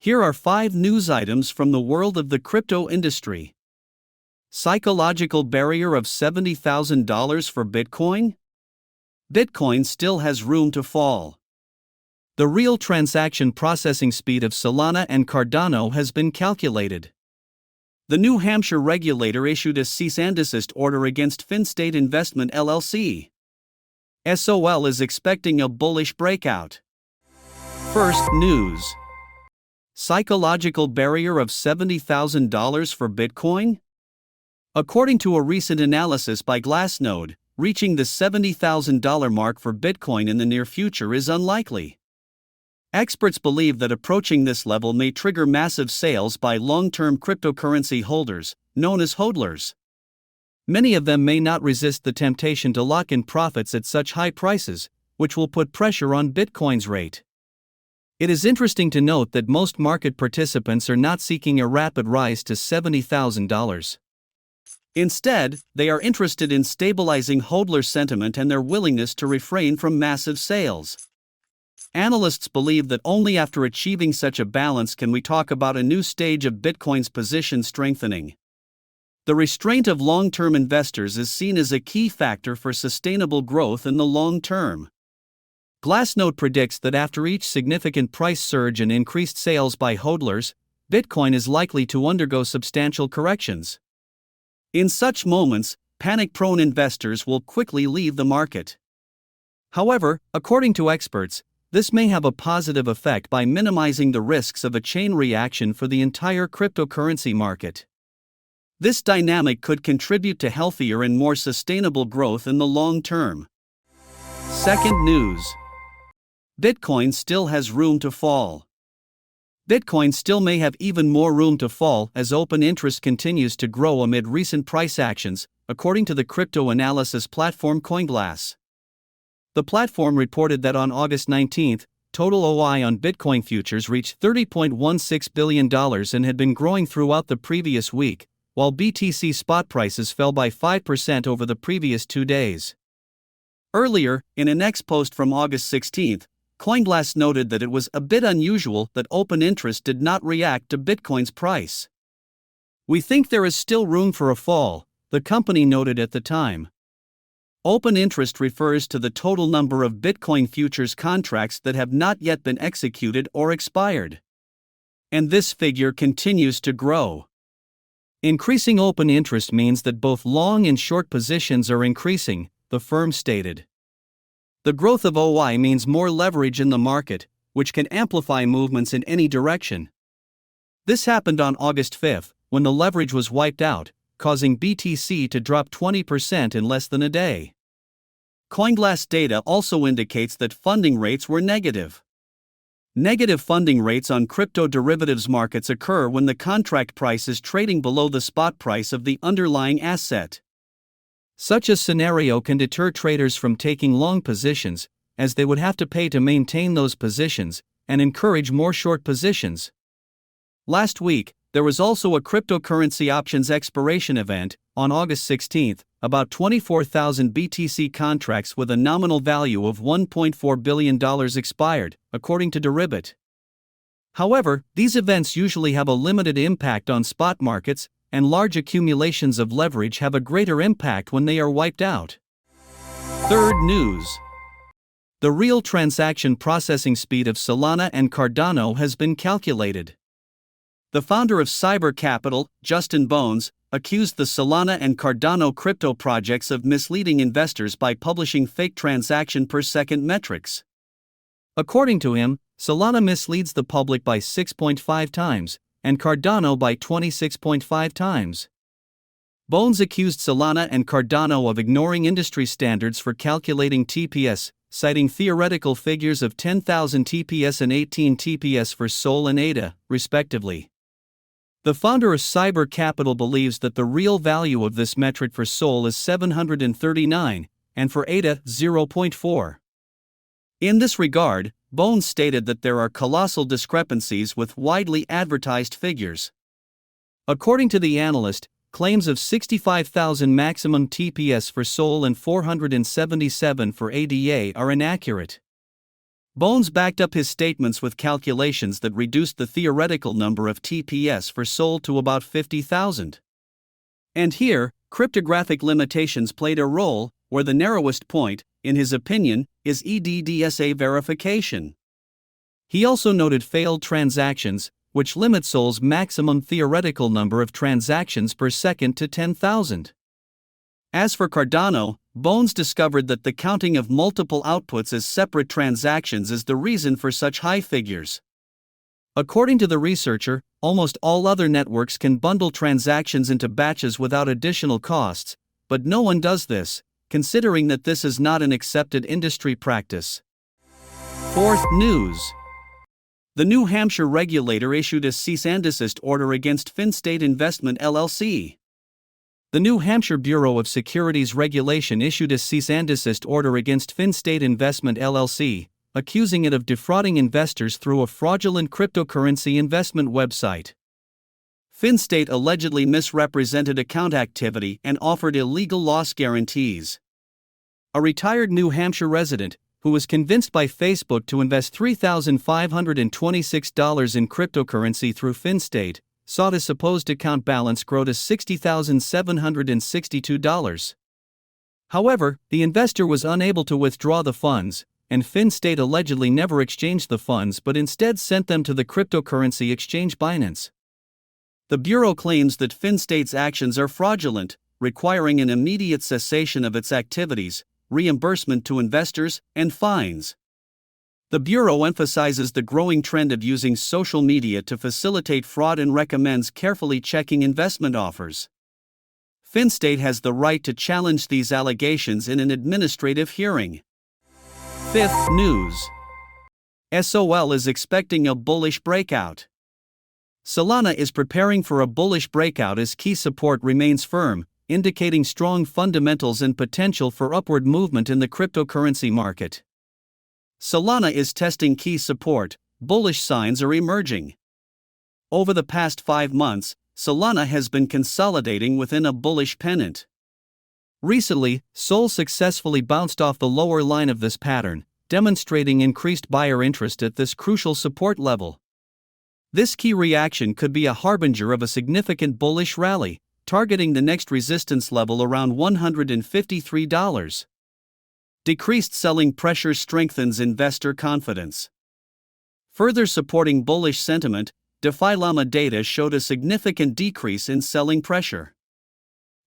Here are 5 news items from the world of the crypto industry. Psychological barrier of $70,000 for Bitcoin? Bitcoin still has room to fall. The real transaction processing speed of Solana and Cardano has been calculated. The New Hampshire regulator issued a cease-and-desist order against Finstate Investment LLC. SOL is expecting a bullish breakout. First news. Psychological barrier of $70,000 for Bitcoin? According to a recent analysis by Glassnode, reaching the $70,000 mark for Bitcoin in the near future is unlikely. Experts believe that approaching this level may trigger massive sales by long-term cryptocurrency holders, known as hodlers. Many of them may not resist the temptation to lock in profits at such high prices, which will put pressure on Bitcoin's rate. It is interesting to note that most market participants are not seeking a rapid rise to $70,000. Instead, they are interested in stabilizing hodler sentiment and their willingness to refrain from massive sales. Analysts believe that only after achieving such a balance can we talk about a new stage of Bitcoin's position strengthening. The restraint of long-term investors is seen as a key factor for sustainable growth in the long term. Glassnode predicts that after each significant price surge and increased sales by hodlers, Bitcoin is likely to undergo substantial corrections. In such moments, panic-prone investors will quickly leave the market. However, according to experts, this may have a positive effect by minimizing the risks of a chain reaction for the entire cryptocurrency market. This dynamic could contribute to healthier and more sustainable growth in the long term. Second news. Bitcoin still has room to fall. Bitcoin still may have even more room to fall as open interest continues to grow amid recent price actions, according to the crypto analysis platform CoinGlass. The platform reported that on August 19, total OI on Bitcoin futures reached $30.16 billion and had been growing throughout the previous week, while BTC spot prices fell by 5% over the previous 2 days. Earlier, in an X post from August 16, CoinGlass noted that it was a bit unusual that open interest did not react to Bitcoin's price. "We think there is still room for a fall," the company noted at the time. Open interest refers to the total number of Bitcoin futures contracts that have not yet been executed or expired. And this figure continues to grow. Increasing open interest means that both long and short positions are increasing, the firm stated. The growth of OI means more leverage in the market, which can amplify movements in any direction. This happened on August 5, when the leverage was wiped out, causing BTC to drop 20% in less than a day. CoinGlass data also indicates that funding rates were negative. Negative funding rates on crypto derivatives markets occur when the contract price is trading below the spot price of the underlying asset. Such a scenario can deter traders from taking long positions, as they would have to pay to maintain those positions, and encourage more short positions. Last week, there was also a cryptocurrency options expiration event, on August 16, about 24,000 BTC contracts with a nominal value of $1.4 billion expired, according to Deribit. However, these events usually have a limited impact on spot markets, and large accumulations of leverage have a greater impact when they are wiped out. Third news. The real transaction processing speed of Solana and Cardano has been calculated. The founder of Cyber Capital, Justin Bones, accused the Solana and Cardano crypto projects of misleading investors by publishing fake transaction per second metrics. According to him, Solana misleads the public by 6.5 times, and Cardano by 26.5 times. Bones accused Solana and Cardano of ignoring industry standards for calculating TPS, citing theoretical figures of 10,000 TPS and 18 TPS for SOL and ADA, respectively. The founder of Cyber Capital believes that the real value of this metric for SOL is 739, and for ADA, 0.4. In this regard, Bones stated that there are colossal discrepancies with widely advertised figures. According to the analyst, claims of 65,000 maximum TPS for SOL and 477 for ADA are inaccurate. Bones backed up his statements with calculations that reduced the theoretical number of TPS for Sol to about 50,000. And here, cryptographic limitations played a role, where the narrowest point, in his opinion, is EDDSA verification. He also noted failed transactions, which limit Sol's maximum theoretical number of transactions per second to 10,000. As for Cardano, Bones discovered that the counting of multiple outputs as separate transactions is the reason for such high figures. According to the researcher, almost all other networks can bundle transactions into batches without additional costs, but no one does this, considering that this is not an accepted industry practice. Fourth news. The New Hampshire regulator issued a cease-and-desist order against Finstate Investment LLC. The New Hampshire Bureau of Securities Regulation issued a cease-and-desist order against Finstate Investment LLC, accusing it of defrauding investors through a fraudulent cryptocurrency investment website. Finstate allegedly misrepresented account activity and offered illegal loss guarantees. A retired New Hampshire resident, who was convinced by Facebook to invest $3,526 in cryptocurrency through Finstate, saw his supposed account balance grow to $60,762. However, the investor was unable to withdraw the funds, and Finstate allegedly never exchanged the funds but instead sent them to the cryptocurrency exchange Binance. The Bureau claims that Finstate's actions are fraudulent, requiring an immediate cessation of its activities, reimbursement to investors, and fines. The Bureau emphasizes the growing trend of using social media to facilitate fraud and recommends carefully checking investment offers. Finstate has the right to challenge these allegations in an administrative hearing. Fifth news. SOL is expecting a bullish breakout. Solana is preparing for a bullish breakout as key support remains firm, indicating strong fundamentals and potential for upward movement in the cryptocurrency market. Solana is testing key support, bullish signs are emerging. Over the past 5 months, Solana has been consolidating within a bullish pennant. Recently, Sol successfully bounced off the lower line of this pattern, demonstrating increased buyer interest at this crucial support level. This key reaction could be a harbinger of a significant bullish rally, targeting the next resistance level around $153. Decreased selling pressure strengthens investor confidence. Further supporting bullish sentiment, DeFi Llama data showed a significant decrease in selling pressure.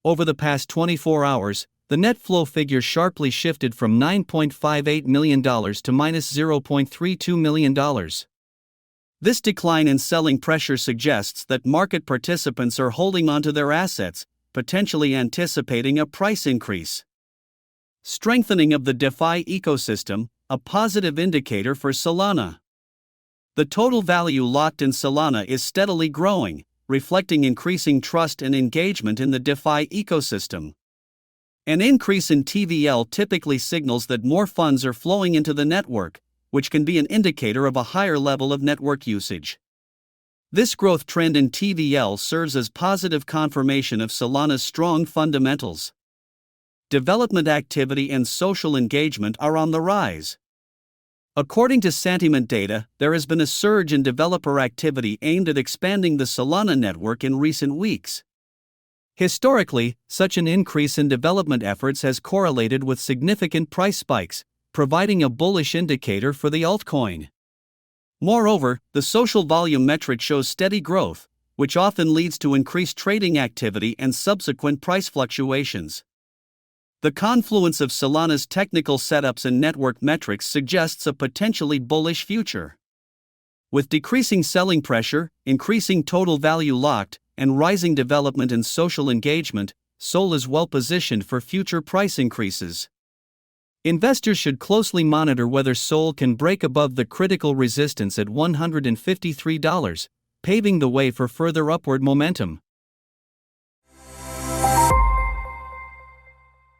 Over the past 24 hours, the net flow figure sharply shifted from $9.58 million to minus $0.32 million. This decline in selling pressure suggests that market participants are holding onto their assets, potentially anticipating a price increase. Strengthening of the DeFi ecosystem, a positive indicator for Solana. The total value locked in Solana is steadily growing, reflecting increasing trust and engagement in the DeFi ecosystem. An increase in TVL typically signals that more funds are flowing into the network, which can be an indicator of a higher level of network usage. This growth trend in TVL serves as positive confirmation of Solana's strong fundamentals. Development activity and social engagement are on the rise. According to sentiment data, there has been a surge in developer activity aimed at expanding the Solana network in recent weeks. Historically, such an increase in development efforts has correlated with significant price spikes, providing a bullish indicator for the altcoin. Moreover, the social volume metric shows steady growth, which often leads to increased trading activity and subsequent price fluctuations. The confluence of Solana's technical setups and network metrics suggests a potentially bullish future. With decreasing selling pressure, increasing total value locked, and rising development and social engagement, Sol is well positioned for future price increases. Investors should closely monitor whether Sol can break above the critical resistance at $153, paving the way for further upward momentum.